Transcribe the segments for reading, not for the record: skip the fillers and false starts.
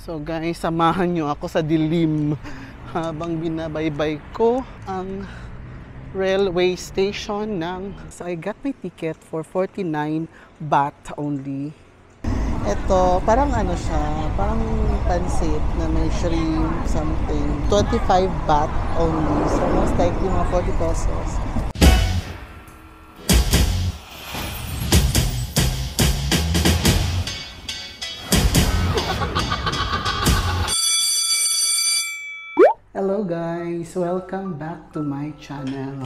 So guys, samahan nyo ako sa dilim habang binabaybay ko ang railway station ng... So I got my ticket for 49 baht only. Ito, parang ano siya, parang pansit na may shrimp, something. 25 baht only. So most likely mga 40 pesos. Hello guys! Welcome back to my channel.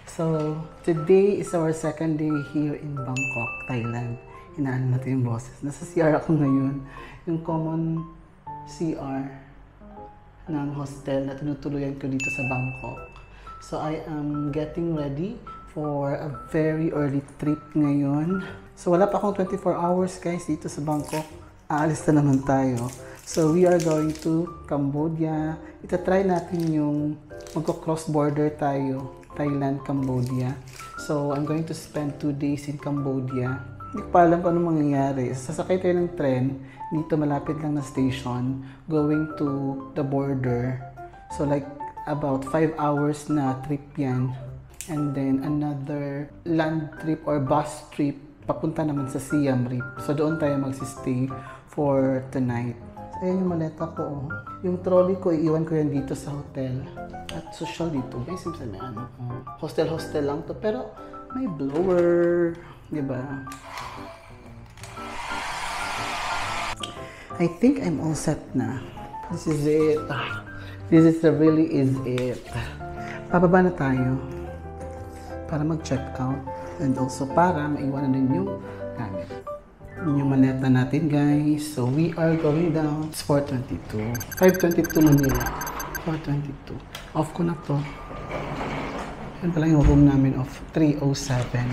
So, today is our second day here in Bangkok, Thailand. Hinaan natin yung boses. Nasa CR ako ngayon. Yung common CR ng hostel na tinutuluyan ko dito sa Bangkok. So, I am getting ready for a very early trip ngayon. So, wala pa akong 24 hours guys dito sa Bangkok. Aalis na naman tayo. So, we are going to Cambodia. Itatry natin yung magko-cross border tayo. Thailand, Cambodia. So, I'm going to spend 2 days in Cambodia. Hindi ko pa alam kung anong mangyayari. Sasakay tayo ng tren. Dito malapit lang na station. Going to the border. So, like about 5 hours na trip yan. And then, another land trip or bus trip papunta naman sa Siem Reap. So, doon tayo magsistay for tonight. Ayan yung maleta ko. Yung trolley ko, iiwan ko yan dito sa hotel. At social dito. Guys, may ano. Hostel lang to. Pero may blower. Diba? I think I'm all set na. This is it. This is really is it. Pababa na tayo. Para mag-check out. And also para maiwanan din yung gamit. Yung maleta natin guys. So we are going down. It's 4:22. 5:22 Manila. 4:22. Off ko na to. Yan pala yung room namin of 307.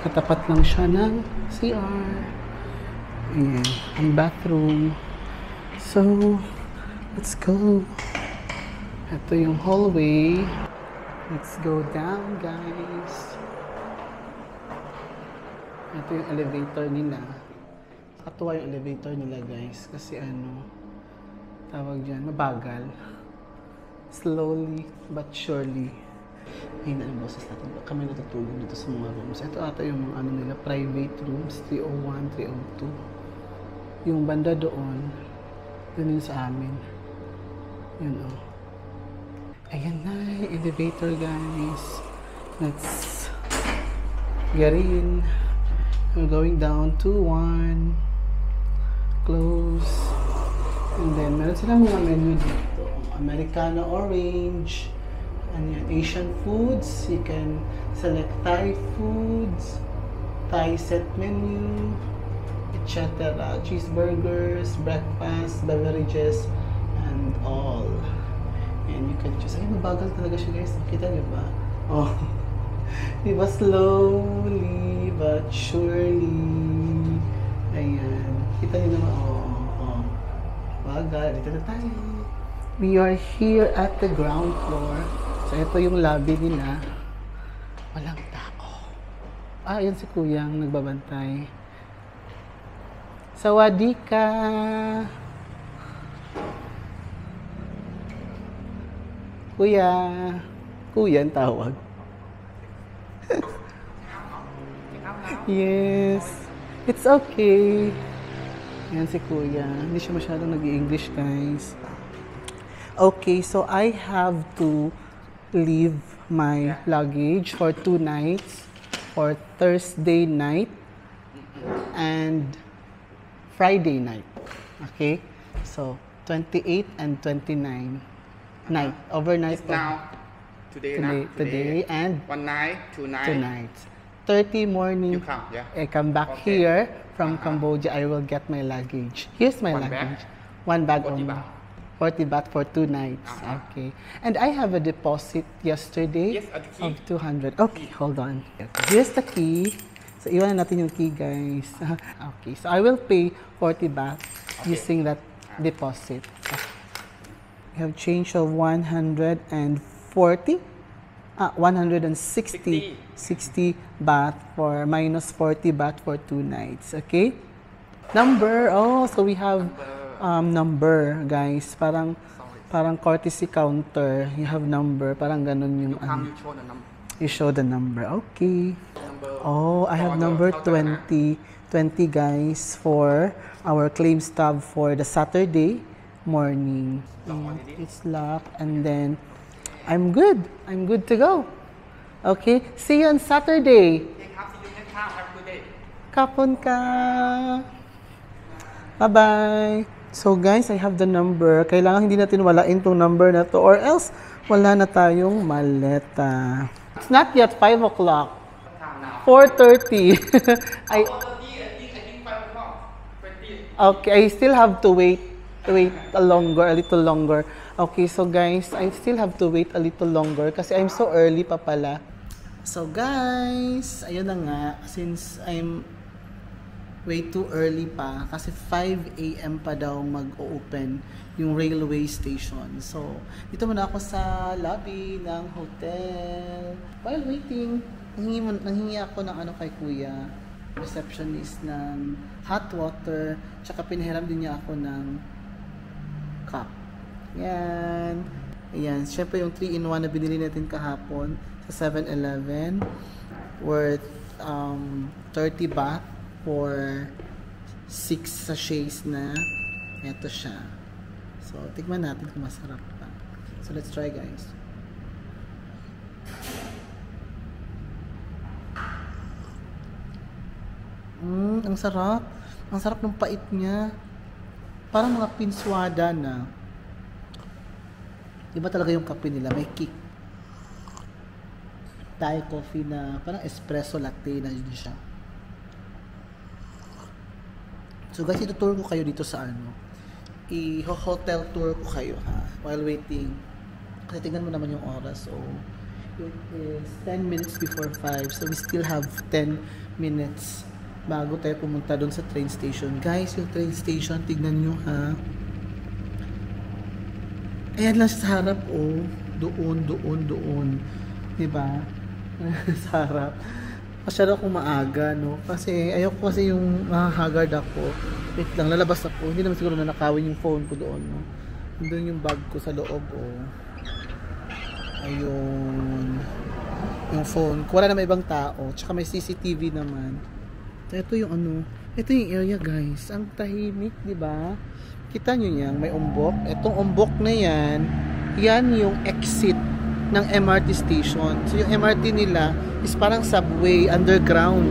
Katapat lang siya ng CR. Ayan. Ang bathroom. So, let's go. Ito yung hallway. Let's go down guys. Ito yung elevator nila. Katuwa yung elevator nila guys. Kasi ano, tawag dyan, mabagal. Slowly but surely. Ayun na ang boses natin. Kami natutulog dito sa mga rooms. Ito ata yung mga ano nila, private rooms. 301, 302. Yung banda doon, yun yung sa amin. Yun o. Ayan na, elevator guys. Let's get in. We're going down to 1. Close. And then, meron silang mga menu dito. Americano orange. And yan, Asian foods. You can select Thai foods. Thai set menu. Etc. Cheeseburgers, breakfast, beverages, and all. And you can choose. Ay, mabagal talaga siya guys. Kita niyo ba? Oh. Diba? Slowly but surely. Ayan. Kita niyo naman. Oh. Bagal. Dito na tayo. We are here at the ground floor. So, ito yung lobby nila. Walang tao. Ayan si Kuyang nagbabantay. Sawadee ka! Kuya! Kuya ang tawag. Yes. It's okay. Yan si Kuya. Hindi siya masyadong nag-i-English, guys. Okay, so I have to leave my luggage for 2 nights. For Thursday night and Friday night. Okay? So, 28 and 29 night. Overnight. Now. Today and 1 night, 2 nights. 2 nights. 30 morning, You come, yeah. I come back here from Cambodia. I will get my luggage. Here's my luggage. One bag 40 only. baht. 40 baht for 2 nights. Okay. And I have a deposit yesterday Yes, the key. of 200. Okay, hold on. Here's the key. So, iwanan natin yung key, guys. Okay. So, I will pay 40 baht using that deposit. We have change of 140. 160 baht for minus 40 baht for 2 nights. Okay? Number. Oh, so we have number, guys. Parang courtesy counter. You have number. Parang ganun yung You show the number. You show the number. Okay. Number. Oh, I have number 20. 20, guys, for our claim stub for the Saturday morning. It's locked, and then I'm good. I'm good to go. Okay. See you on Saturday. See you next time. Have a good day. Kapon ka. Bye-bye. So guys, I have the number. Kailangan hindi natin walain tong number na to or else wala na tayong maleta. It's not yet 5 o'clock. 4:30. I think 5 o'clock. 20. Okay, I still have to wait a little longer. Okay, so guys, I still have to wait a little longer kasi I'm so early pa pala. So guys, ayun na nga, since I'm way too early pa, kasi 5 a.m. pa daw mag-open yung railway station. So, dito muna ako sa lobby ng hotel. While waiting, nanghingi ako ng ano kay kuya, receptionist, ng hot water, tsaka pinahiram din niya ako ng cup. Yan. Ayan. Siyempre yung 3-in-1 na binili natin kahapon sa 7-Eleven worth 30 baht for 6 sachets na. Ito siya. So, tikman natin kung masarap pa. So, let's try, guys. Ang sarap. Ang sarap ng pait niya. Parang mga pinswada na. Iba talaga yung kape nila. May kick. Thai coffee na parang espresso latte na yun siya. So guys, itutour ko kayo dito sa ano. I-hotel tour ko kayo ha. While waiting. Kasi tingnan mo naman yung oras. So, it is 10 minutes before 5. So, we still have 10 minutes bago tayo pumunta doon sa train station. Guys, yung train station, tignan nyo ha. Ayan lang sa harap, oh. Doon. Diba? Sa harap. Masyado akong maaga, no? Kasi, ayoko kasi yung mahahagard ako. Wait lang, lalabas ako. Hindi naman siguro na nakawin yung phone ko doon, no? Doon yung bag ko sa loob, oh. Ayun. Yung phone ko. Wala naman ibang tao. Tsaka may CCTV naman. Ito yung ano, ito yung area guys. Ang tahimik, di ba? Kita nyo yan, may umbok. Itong umbok na yan, yan yung exit ng MRT station. So yung MRT nila is parang subway, underground.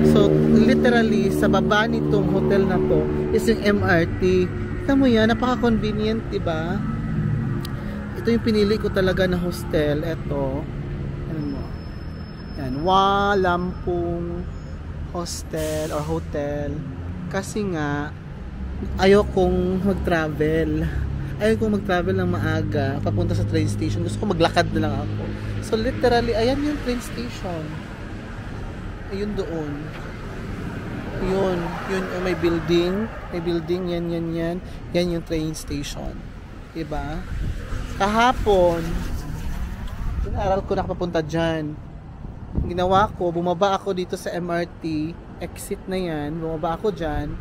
So literally, sa baba nitong hotel na to is yung MRT. Kita mo yan, napaka-convenient, di ba? Ito yung pinili ko talaga na hostel. Ito. Ano mo? Yan, Lampung hostel or hotel kasi nga ayokong mag-travel ng maaga papunta sa train station. Gusto ko maglakad na lang ako. So literally, ayan yung train station. Ayun doon. Yun may building, yan yung train station. Diba? Kahapon inaral ko nakapapunta dyan. Ginawa ko, bumaba ako dito sa MRT, exit na yan, bumaba ako dyan,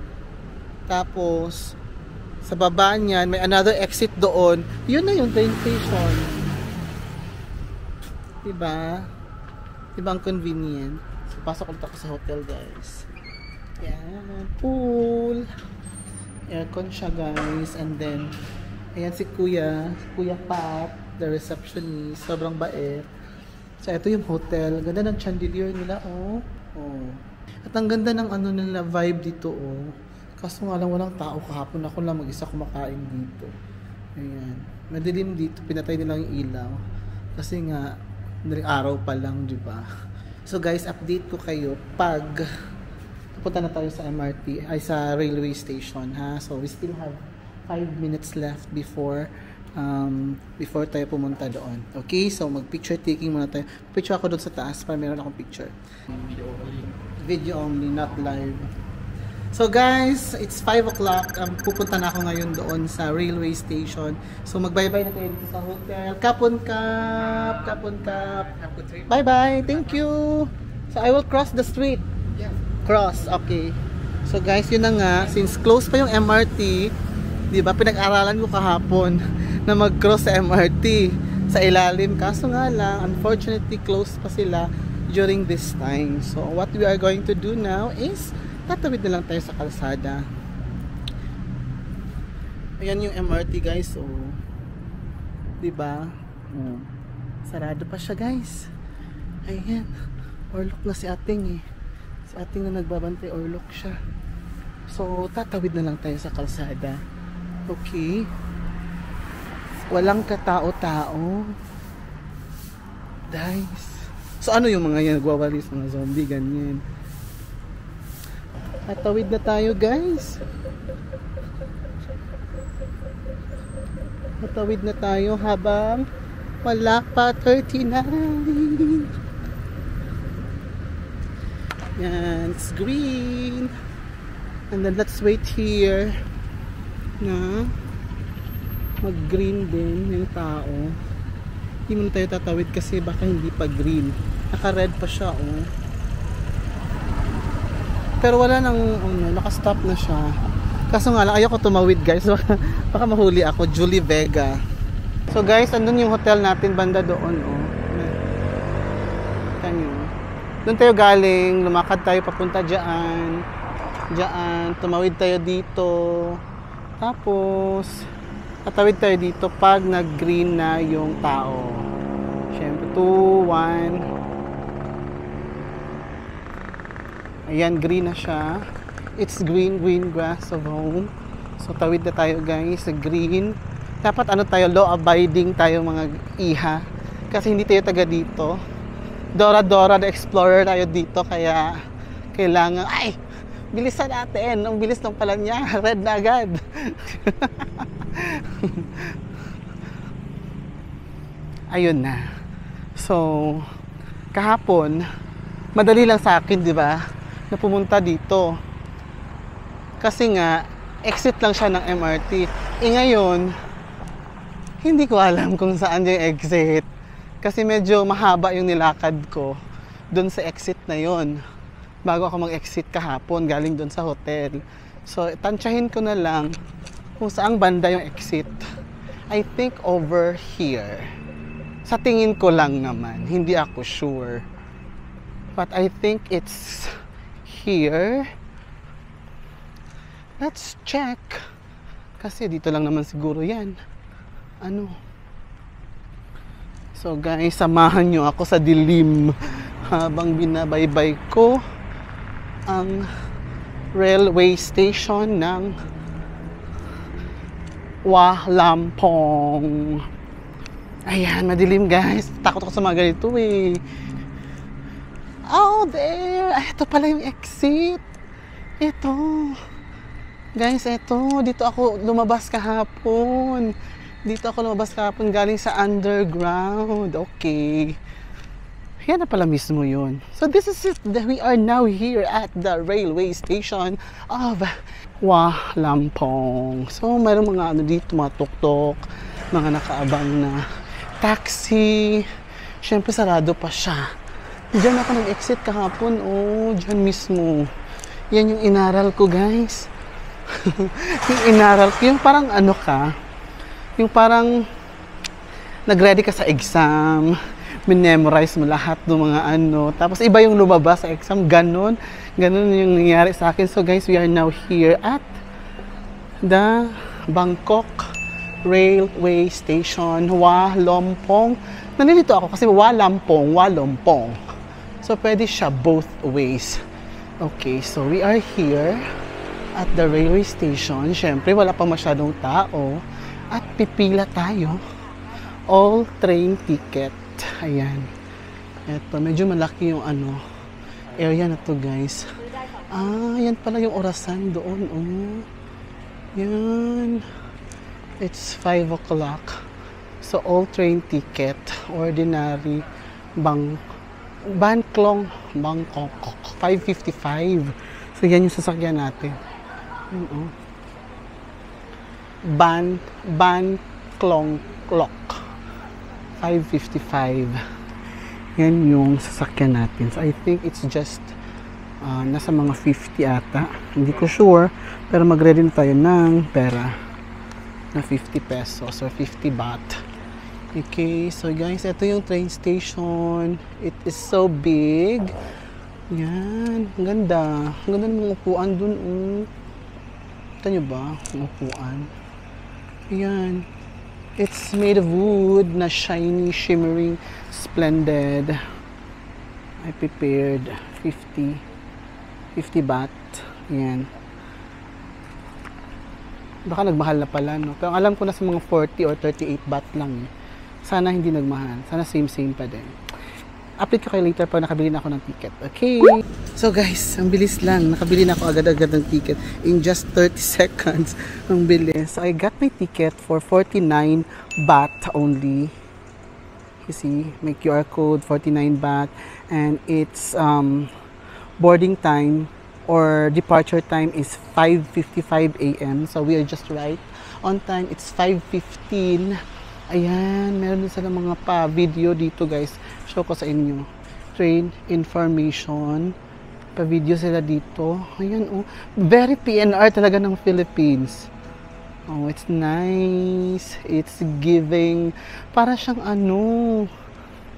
tapos sa baba niyan, may another exit doon, yun na yung train station. Diba? Diba ang convenient? So, pasok ulit ako sa hotel, guys. Yan, pool, aircon siya, guys, and then ayan si Kuya Pat, the receptionist, sobrang bait. So, ito yung hotel. Ganda ng chandelier nila, oh. At ang ganda ng ano nila, vibe dito, oh. Kaso nga lang walang tao kahapon. Ako lang mag-isa kumakain dito. Ayan. Madilim dito. Pinatay nila yung ilaw. Kasi nga, araw pa lang, di ba? So, guys, update ko kayo pag pupunta na tayo sa MRT, ay sa railway station, ha? So, we still have 5 minutes left before tayo pumunta doon. Okay, so mag-picture taking muna tayo. Picture ako doon sa taas para meron akong picture. Video only, not live. So guys, it's 5 o'clock. Pupunta na ako ngayon doon sa railway station. So mag-bye-bye na tayo dito sa hotel. Kapon Kap. Bye-bye. Thank you. So I will cross the street. Yeah. Cross, okay. So guys, yun na nga, since close pa yung MRT, di ba, pinag-aralan ko kahapon na mag-cross sa MRT sa ilalim. Kaso nga lang, unfortunately, close pa sila during this time. So what we are going to do now is tatawid na lang tayo sa kalsada. Ayan yung MRT guys. So, di ba? Sarado pa siya guys. Ayan. Orlok na si ating eh. Si ating na nagbabantay, orlok siya. So, tatawid na lang tayo sa kalsada. Okay. Walang katao-tao. Guys. So, ano yung mga yan? Nagwawalis, mga zombie, ganyan. Tatawid na tayo, guys. Tatawid na tayo habang wala pa 39. Yan, it's green. And then let's wait here na mag-green din yung tao. Hindi muna tayo tatawid kasi baka hindi pa green. Naka-red pa siya, oh. Pero wala nang, naka-stop na siya. Kaso nga lang, ayoko tumawid guys. Baka mahuli ako. Julie Vega. So guys, andun yung hotel natin banda doon, oh. Kanyo. Doon tayo galing. Lumakad tayo papunta dyan. Diyan. Tumawid tayo dito. Tapos, tatawid tayo dito pag nag-green na yung tao. Siyempre, 2, 1. Ayan, green na siya. It's green grass of home. So, tawid na tayo guys sa green. Dapat ano tayo, law-abiding tayo mga iha. Kasi hindi tayo taga dito. Dora the Explorer tayo dito. Kaya, kailangan, ay! Bilisan natin. Ang bilis ng pala niya. Red na agad. Ayun na. So, kahapon, madali lang sa akin, di ba? Na pumunta dito. Kasi nga, exit lang siya ng MRT. Ngayon, hindi ko alam kung saan yung exit. Kasi medyo mahaba yung nilakad ko doon sa exit na yon. Bago ako mag-exit kahapon, galing doon sa hotel. So, tansyahin ko na lang kung saang banda yung exit. I think over here. Sa tingin ko lang naman, hindi ako sure. But I think it's here. Let's check. Kasi dito lang naman siguro yan. Ano? So guys, samahan nyo ako sa dilim habang binabaybay ko ang railway station ng Walampong. Ayan, madilim guys. Takot ako sa mga ganito eh. Oh, there! Ay, ito pala yung exit. Ito. Guys, ito. Dito ako lumabas kahapon. Galing sa underground. Okay. Yan na pala mismo yun. So this is it. We are now here at the railway station of Walampong. So mayroong mga ano dito, mga tuktok, mga nakaabang na taxi. Siyempre sarado pa siya. Diyan ako nag-exit kahapon. Oh, diyan mismo. Yan yung inaral ko guys. Yung inaral ko. Yung parang ano ka. Yung parang nag-ready ka sa exam. Minemorize mo lahat ng mga ano. Tapos iba yung lumabas sa exam. Ganon yung nangyari sa akin. So guys, we are now here at the Bangkok Railway Station, Walampong. Nalilito ako kasi Walampong. So pwede siya both ways. Okay, so we are here at the railway station. Siyempre, wala pa masyadong tao. At pipila tayo. All train ticket. Ayan. Eto, medyo malaki yung ano, area na to guys. Ah, yan pala yung orasan doon. Oh. Yan. It's 5 o'clock. So, all train ticket. Ordinary. Bangklong. Bangkok. 5:55. So, yan yung sasakyan natin. Yan, oh. Bangklong clock. 5:55. Yan yung sasakyan natin. So, I think it's just Nasa mga 50 ata. Hindi ko sure. Pero mag-ready na tayo ng pera na 50 pesos or 50 baht. Okay, so guys, ito yung train station. It is so big. Yan, ang ganda. Ang ganda ng mga upuan dun. Kita nyo ba? Ang upuan. Yan. It's made of wood na shiny, shimmering, splendid. I prepared 50 baht. Yan. Baka nagmahal na pala, no? Pero alam ko na sa mga 40 or 38 baht lang. Sana hindi nagmahal. Sana same pa din. Update ko kayo later pag nakabili na ako ng ticket. Okay? So guys, ang bilis lang. Nakabili na ako agad-agad ng ticket. In just 30 seconds. Ang bilis. So I got my ticket for 49 baht only. You see, my QR code, 49 baht. And it's boarding time or departure time is 5:55 a.m. So we are just right on time. It's 5:15. Ayan, meron din sila mga pa-video dito guys. Show ko sa inyo. Train information. Pa-video sila dito. Ayan, oh. Very PNR talaga ng Philippines. Oh, it's nice. It's giving. Para siyang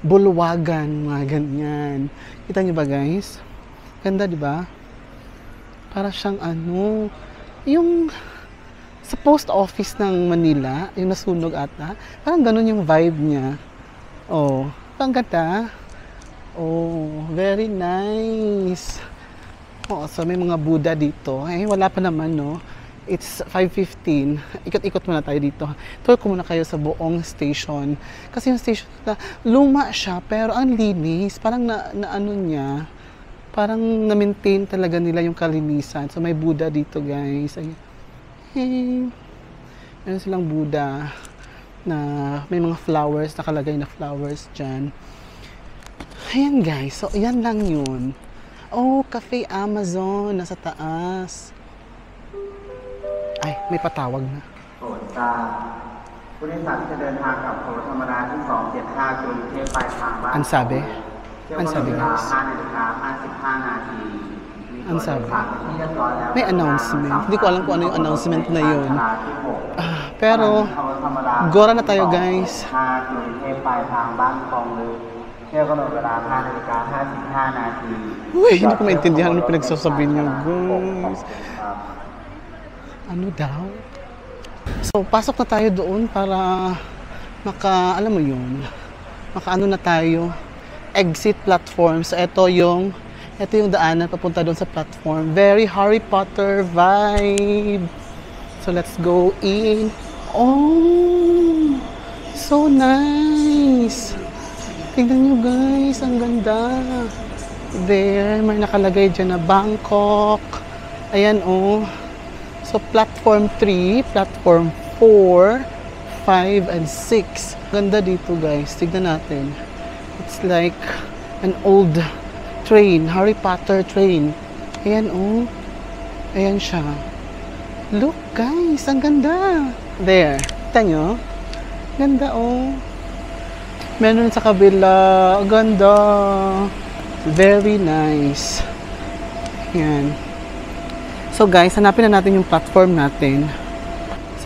bulwagan. Mga ganyan. Kita niyo ba guys? Ganda, di ba? Para siyang yung sa post office ng Manila, yung nasunog ata, parang ganun yung vibe niya. Oh, ang ganda. Oh, very nice. Oh, so may mga Buddha dito. Eh, wala pa naman, no? It's 5:15. Ikot-ikot muna tayo dito. Tour ko muna kayo sa buong station. Kasi yung station na luma siya, pero ang linis. Parang niya, parang na-maintain talaga nila yung kalinisan. So, may Buddha dito, guys. Ayun. Hey. Meron silang Buddha na may mga flowers, nakalagay na flowers dyan. Ayan, guys. So, yan lang yun. Oh, Cafe Amazon. Nasa taas. Ay, may patawag na. โปรดทราบผู้โดยสารที่จะเดินทางกับโทรธรรมดาที่275กรุงเทพปลายทางบ้าน Ang sabi? เที่ยวรถเวลา guys? 5:55 นาที Ang sabi? ที่เรียบร้อยแล้ว May announcement. Hindi ko alam kung ano yung announcement na yun. Pero, gora na tayo guys. 5กรุงเทพปลายทางบ้านคลองลึกเที่ยวกำหนดเวลา 5:55 นาที Uy, hindi ko maintindihan ano pinagsasabi niyo guys. Ano daw? So, pasok na tayo doon para alam mo yun, makaano na tayo, exit platform. So, ito yung daanan papunta doon sa platform. Very Harry Potter vibe. So, let's go in. Oh! So nice! Tingnan nyo guys, ang ganda. There, may nakalagay dyan na Bangkok. Ayan oh. So, platform 3, platform 4, 5, and 6. Ganda dito guys. Tignan natin. It's like an old train. Harry Potter train. Ayan oh. Ayan siya. Look guys, ang ganda. There. Kita nyo? Ganda oh. Meron sa kabila. Ang ganda. Very nice. Ayan. So guys, hanapin na natin yung platform natin.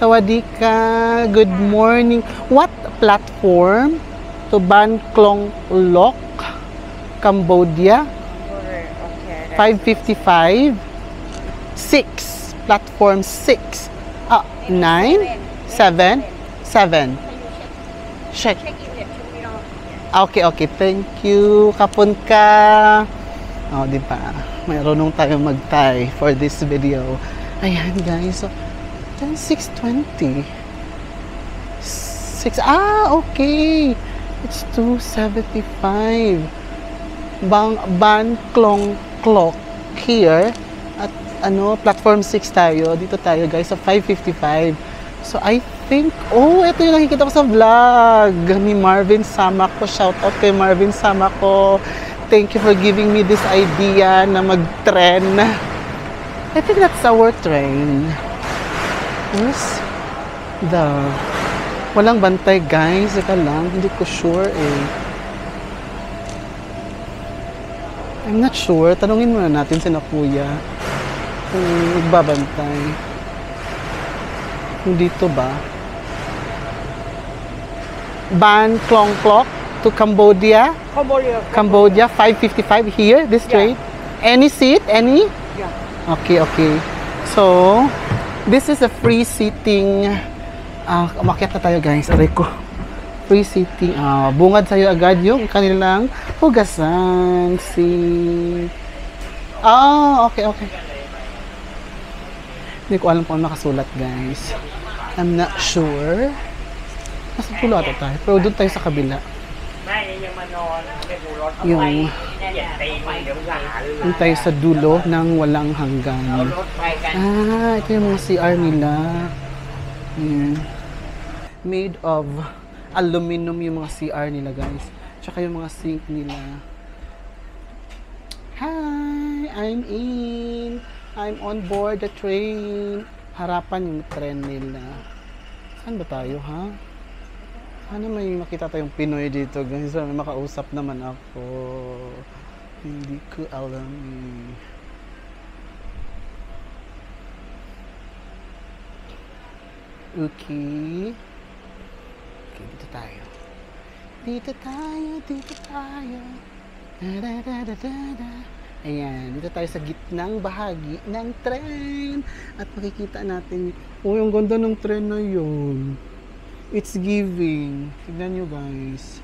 Sawadika, good morning. What platform? To Ban Klong Lok, Cambodia. 5:55. 6. Platform 6. 9. 7. 7. Check. Okay. Thank you. Kapon ka. Oh, di ba? Mayroon tayo mag-tie for this video. Ayan, guys. So, 6:20. 6. Okay. It's 2:75. Ban Klong Klok here. At platform 6 tayo. Dito tayo, guys. So, 5:55. So, I think, ito yung nakikita ko sa vlog ni Marvin Samako. Shout out kay Marvin Samako. Thank you for giving me this idea na mag-tren. I think that's our train. Where's walang bantay guys. Ika lang, hindi ko sure eh. I'm not sure. Tanungin muna natin si na kuya kung magbabantay. Kung dito ba? Ban Klong Klok to Cambodia. Cambodia, 5:55 here, this train. Any seat? Any? Yeah. Okay, okay. So, this is a free seating. Umakyat na tayo guys. Aray ko. Free seating. Bungad sa'yo agad yung kanilang hugasan. Seat. Okay, okay. Hindi ko alam kung ano nakasulat guys. I'm not sure. Nasa tulo ata tayo. Pero doon tayo sa kabila. Yung tayo sa dulo ng walang hanggan. Ito yung mga CR nila. Yan. Made of aluminum yung mga CR nila guys. Tsaka yung mga sink nila. Hi! I'm in! I'm on board the train. Harapan yung tren nila. Saan ba tayo ha? Sana may makita tayong Pinoy dito guys. Sana makausap naman ako. Hindi ko alam eh. Okay. Okay, dito tayo. Dito tayo, dito tayo. Da-da-da-da-da. Ayan, dito tayo sa gitnang bahagi ng tren. At makikita natin, ang ganda ng tren na yun. It's giving. Tignan nyo guys.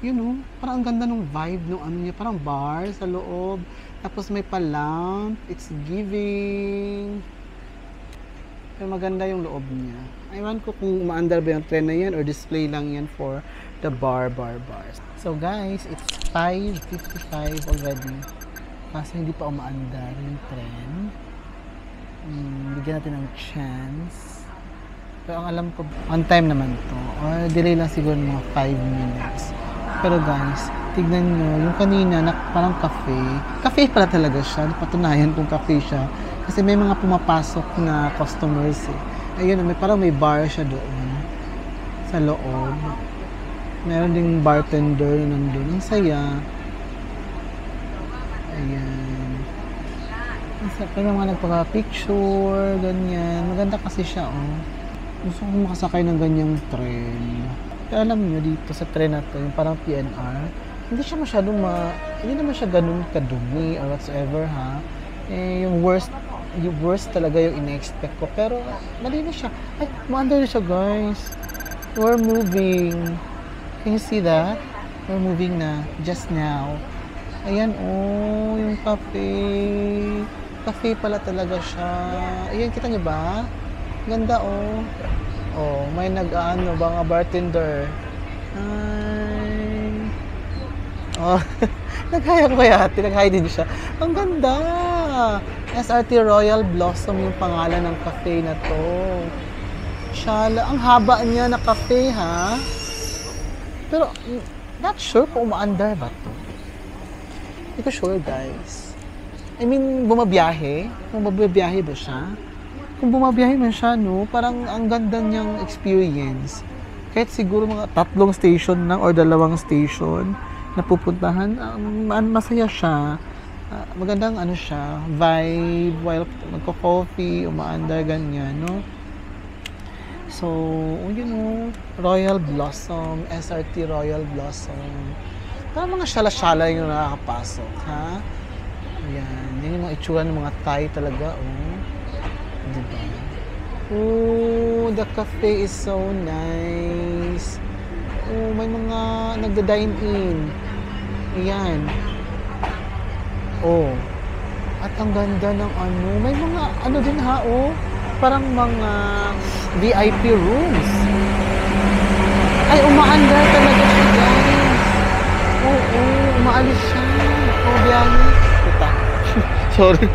You know, parang ang ganda ng vibe ng ano niya. Parang bar sa loob. Tapos may pa-lamp. It's giving. Pero maganda yung loob niya. Ewan ko kung umaandar ba yung tren na yan or display lang yan for the bars. So guys, it's 5:55 already. Kasi hindi pa umaandar yung tren. Bigyan natin ng chance. Pero ang alam ko, on time naman to. Or delay lang siguro mga 5 minutes. Pero guys, tignan nyo, yung kanina, parang cafe. Cafe pala talaga siya. Patunayan kung cafe siya. Kasi may mga pumapasok na customers eh. Ayun, parang may bar siya doon. Sa loob. Meron ding bartender na nandun. Ang saya. Ayan. Pero mga nagpaka-picture, ganyan. Maganda kasi siya, oh. Gusto ko makasakay ng ganyang tren. Kaya alam niyo dito sa tren na to, yung parang PNR, hindi siya masyadong hindi naman siya ganun kadumi or whatsoever ha. Yung worst talaga yung ina-expect ko. Pero malinis siya. Ay, maandar na siya guys. We're moving. Can you see that? We're moving na. Just now. Ayan, oh, yung cafe. Cafe pala talaga siya. Ayan, kita niyo ba? Ganda, oh. Oh, may mga bartender. Hi. Oh, naghaya ko kaya ate. Naghaya din siya. Ang ganda. SRT Royal Blossom yung pangalan ng cafe na to. Shala, ang haba niya na cafe, ha? Pero, not sure kung umaandar ba to. Hindi ko sure, guys. I mean, bumabiyahe? Kung bumabiyahe ba siya? Kung bumabiyahe man siya, no, parang ang ganda niyang experience. Kahit siguro mga 3 station lang or 2 station na pupuntahan, masaya siya. Magandang ano siya, vibe, while magko-coffee, umaandar, ganyan, no? So, yun know, Royal Blossom, SRT Royal Blossom. Parang mga shala-shala yung nakakapasok, ha? Ayan, yun yung mga itsura ng mga Thai talaga, oh. Diba? Oh, the cafe is so nice. Oh, may mga nagda-dine in. Ayan. Oh. At ang ganda ng ano. May mga ano din ha, oh. Parang mga VIP rooms. Ay, umaandar talaga siya, guys. Oo, umaalis siya. Oh, biyahe. Kita. Sorry.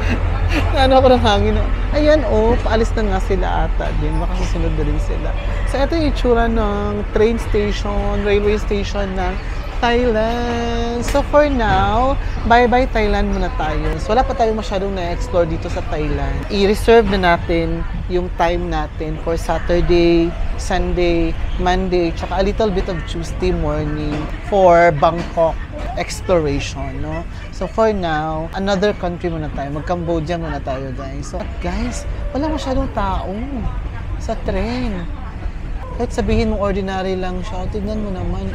Ano ako ng hangin. Ayan, oh, paalis na nga sila ata din. Baka susunod na rin sila. So, ito yung itsura ng train station, railway station ng Thailand. So for now, bye-bye Thailand muna tayo. So wala pa tayo masyadong na-explore dito sa Thailand. I-reserve na natin yung time natin for Saturday, Sunday, Monday, tsaka a little bit of Tuesday morning for Bangkok exploration, no? So for now, another country muna tayo. Mag-Cambodia muna tayo, guys. So guys, wala masyadong tao sa tren. Kahit sabihin mong ordinary lang siya, tignan mo naman,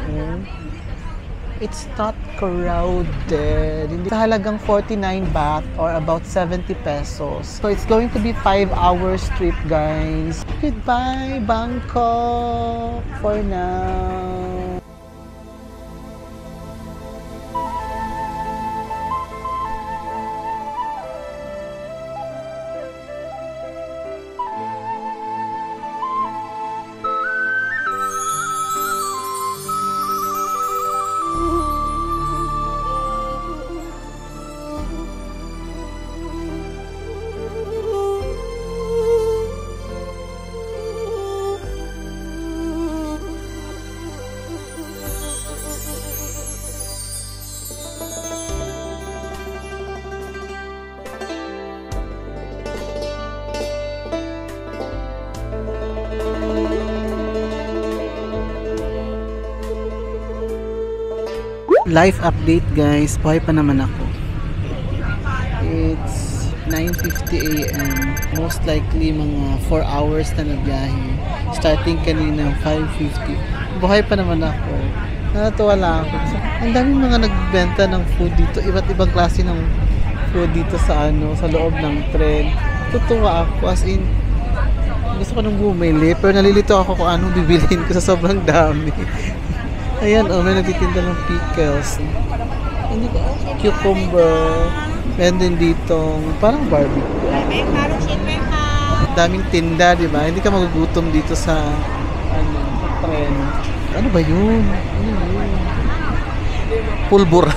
it's not crowded. Hindi sa halagang 49 baht or about 70 pesos. So it's going to be 5 hours trip, guys. Goodbye, Bangkok for now. Life update, guys. Buhay pa naman ako. It's 9:50 AM. Most likely mga 4 hours na nagbiyahe. Starting kanina 5:50. Buhay pa naman ako. Natuwa lang ako. So, ang daming mga nagbenta ng food dito. Iba't ibang klase ng food dito sa sa loob ng tren. Tutuwa ako, as in gusto ko nang bumili, pero nalilito ako kung anong bibilhin ko sa sobrang dami. Ayan, may nagtitinda ng pickles. Cucumber. Meron din ditong parang barbecue. Daming tinda, di ba? Hindi ka magugutom dito sa tren. Ano ba yun? Ano yun? Pulbura.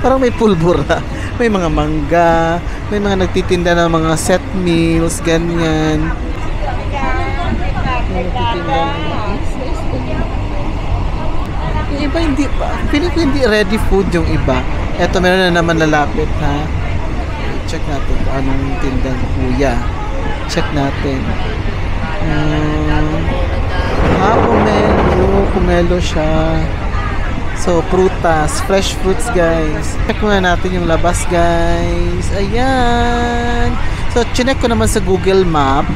Parang may pulbura. May mga mangga. May mga nagtitinda ng mga set meals, ganyan. May nagtitinda ng yung iba hindi pa. Feeling ko hindi ready food yung iba. Eto, meron na naman lalapit, ha? Check natin kung anong tinda ng kuya. Check natin. Pomelo siya. So, prutas. Fresh fruits, guys. Check muna natin yung labas, guys. Ayan. So, chinek ko naman sa Google Map.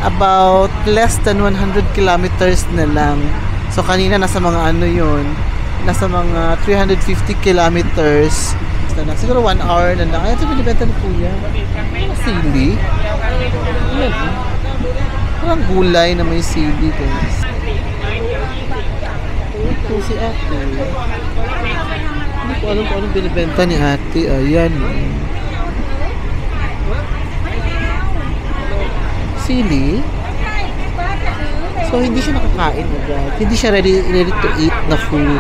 About less than 100 kilometers na lang. So, kanina nasa mga nasa mga 350 kilometers. Siguro 1 hour na lang. Ayan, ito binibenta ni kuya. Sili. Ayan. Parang gulay na may sili, guys. Ito si ate. Hindi ko alam kung anong binibenta ni ate. Ayan. Sili. So, hindi siya nakakain agad. Hindi siya ready to eat na food.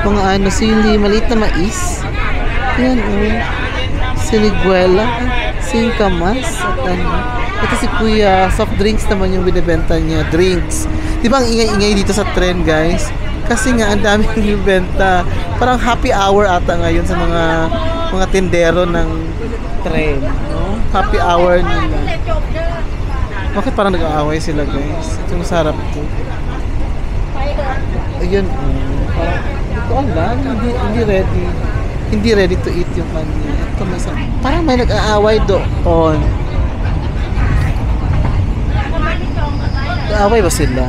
Mga sili, maliit na mais. Yan, siniguela, singkamas, at ito si kuya, soft drinks naman yung binibenta niya, drinks. Di ba ang ingay-ingay dito sa tren, guys? Kasi nga, ang daming binibenta. Parang happy hour ata ngayon sa mga tindero ng tren. No? Happy hour nila. Bakit parang nag-aaway sila, guys? Ito yung sarap to. Ayan, parang ito alam, hindi ready to eat yung kanya. Ito may sarap. Parang may nag-aaway doon. Nag-aaway ba sila?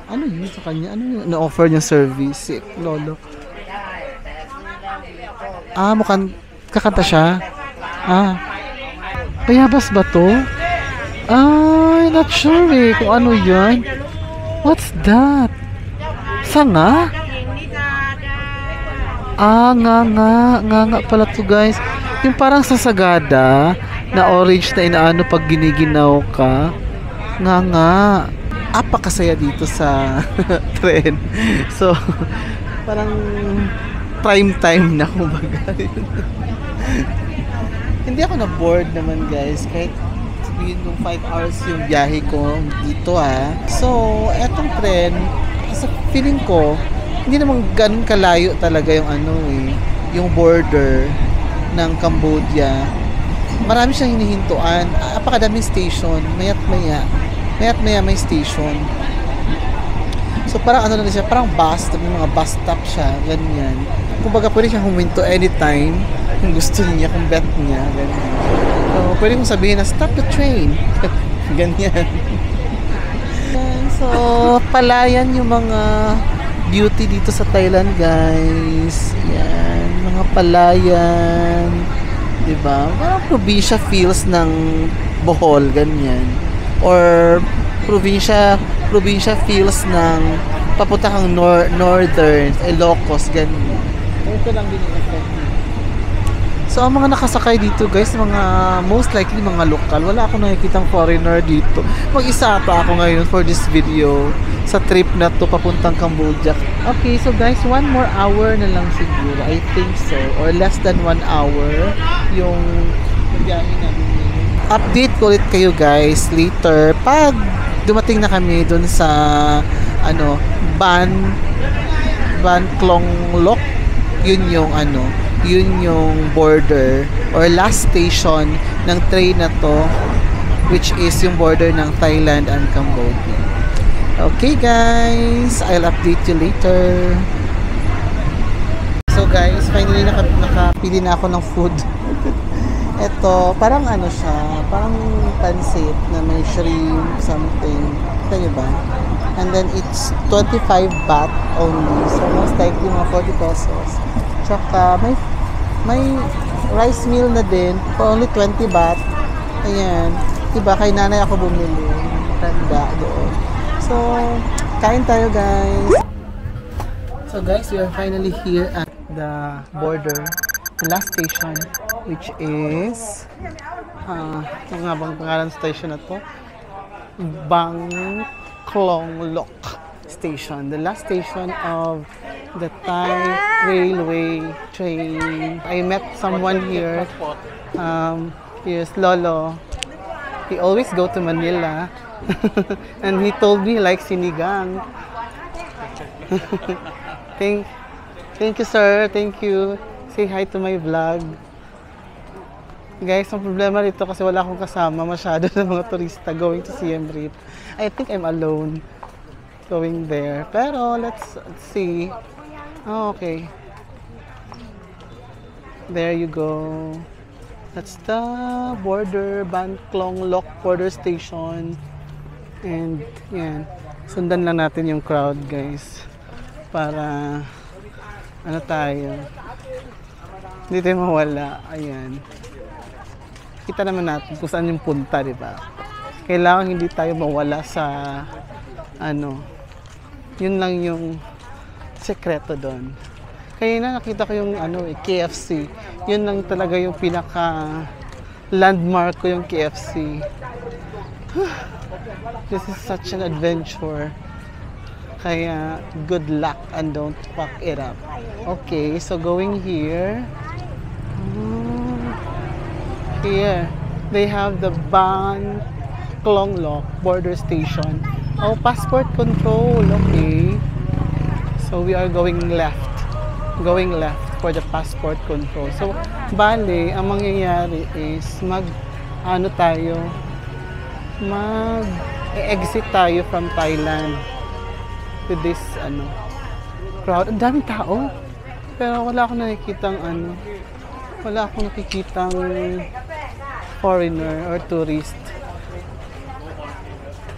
Ano yun sa kanya? Ano yung na-offer niya service? Si Lolo. Mukhang kakanta siya. Bayabas ba to? Not sure kung ano yan. What's that? Sanga? Nga pala to, guys. Yung parang sasagada na orange na inaano pag giniginaw ka. Nga. Apakasaya dito sa tren. So, parang prime time na kumbaga. Hindi ako na bored naman, guys, kahit sabihin kung 5 hours yung biyahe ko dito ha. So, etong tren, sa feeling ko, hindi naman ganun kalayo talaga yung ano eh, yung border ng Cambodia. Marami siyang hinihintuan. Apakadaming station, mayat maya may station. So parang ano na siya, parang bus, may mga bus stop siya, ganyan. Kumbaga pwede siyang huminto anytime kung gusto niya, kung bet niya, ganyan. So pwede kong sabihin na stop the train, ganyan. So palayan yung mga beauty dito sa Thailand, guys. Yan, mga palayan. Diba? Parang probinsya feels ng Bohol, ganyan. Or probinsya feels ng papunta kang northern, Ilocos, ganyan. Ito lang din yung effect. So, ang mga nakasakay dito, guys, mga most likely mga lokal. Wala akong nakikitang foreigner dito. Mag-isa ata ako ngayon for this video sa trip na to papuntang Cambodia. Okay, so guys, 1 more hour na lang siguro. I think so. Or less than 1 hour yung biyahe namin. Update ko ulit kayo, guys, later. Pag dumating na kami dun sa ano, Ban Klong Lok, yun yung border or last station ng train na to, which is yung border ng Thailand and Cambodia. Okay guys, I'll update you later. So guys, finally nakapili na ako ng food. Ito, parang ano siya, parang pansit na may shrimp, something. Ito nyo ba? And then it's 25 baht only. So most likely mga 40 pesos. Tsaka may rice meal na din for only 20 baht. Ayan. Diba, kay nanay ako bumili. Tanda doon. So, kain tayo guys. So guys, we are finally here at the border. The last station, which is ano nga bang pangalan station na to? Bang Klong Lok Station. The last station of the Thai railway train. I met someone here. Here's Lolo. He always go to Manila. And he told me he likes sinigang. Thank you sir. Thank you. Say hi to my vlog. Guys, ang problema dito kasi wala akong kasama masyado ng mga turista going to Siem Reap. I think I'm alone going there. Pero let's see. Oh, okay. There you go. That's the border, Ban Klong Lok border station. And yan, sundan lang natin yung crowd guys. Para ano tayo, hindi tayo mawala. Ayan. Kita naman natin kung saan yung punta, di ba? Kailangan hindi tayo mawala sa ano. Yun lang yung sekreto doon. Kaya na nakita ko yung ano, KFC. Yun lang talaga yung pinaka landmark ko, yung KFC. This is such an adventure. Kaya good luck and don't fuck it up. Okay, so going here. Here, they have the Ban Klong Lok border station. Oh, passport control. Okay. So we are going left for the passport control. So, bale, ang mangyayari is mag-exit tayo from Thailand with this crowd. Ang daming tao. Pero wala akong nakikitang foreigner or tourist.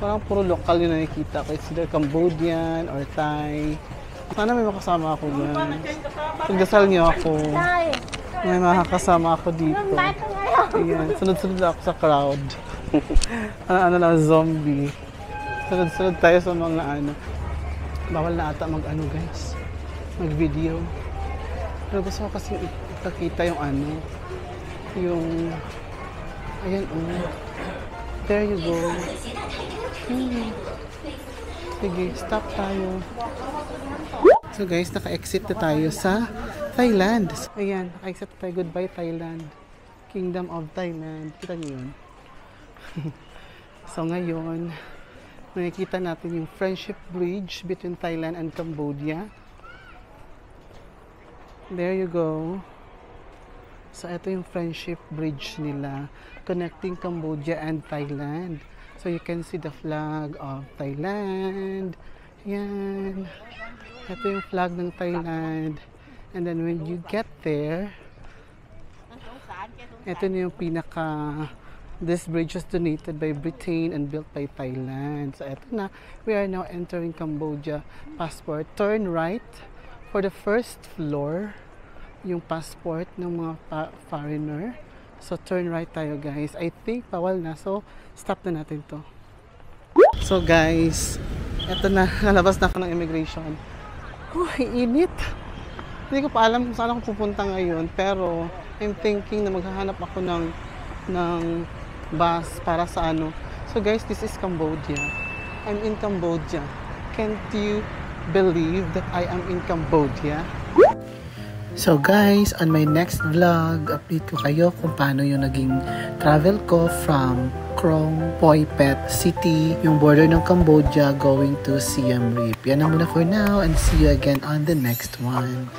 Parang puro lokal yung nakikita ko. It's either Cambodian or Thai. Sana may makasama ako dyan. Pagdasal niyo ako. May makakasama ako dito. Ayan. Sunod-sunod ako sa crowd. ano lang, zombie. Sunod-sunod tayo sa mga bawal na ata guys. Mag-video. Pero gusto ko kasi ipakita yung ayan there you go. Sige, stop tayo. So guys, naka-exit na tayo sa Thailand. Ayan, naka-exit tayo. Goodbye Thailand. Kingdom of Thailand. Kita niyo yun? So ngayon, nakikita natin yung friendship bridge between Thailand and Cambodia. There you go. So ito yung friendship bridge nila connecting Cambodia and Thailand. So you can see the flag of Thailand. Yan. Ito yung flag ng Thailand. And then when you get there, ito na yung this bridge was donated by Britain and built by Thailand. So eto na, we are now entering Cambodia passport. Turn right for the first floor, yung passport ng mga foreigner. So turn right tayo guys. I think bawal na, so stop na natin to. So guys, eto na, nalabas na ako ng immigration. Init. Hindi ko pa alam kung saan ako pupunta ngayon, pero I'm thinking na maghahanap ako ng bus para sa ano. So guys, this is Cambodia. I'm in Cambodia. Can't you believe that I am in Cambodia? So guys, on my next vlog, update ko kayo kung paano yung naging travel ko from Krong Poipet City, yung border ng Cambodia, going to Siem Reap. Yan na muna for now, and see you again on the next one.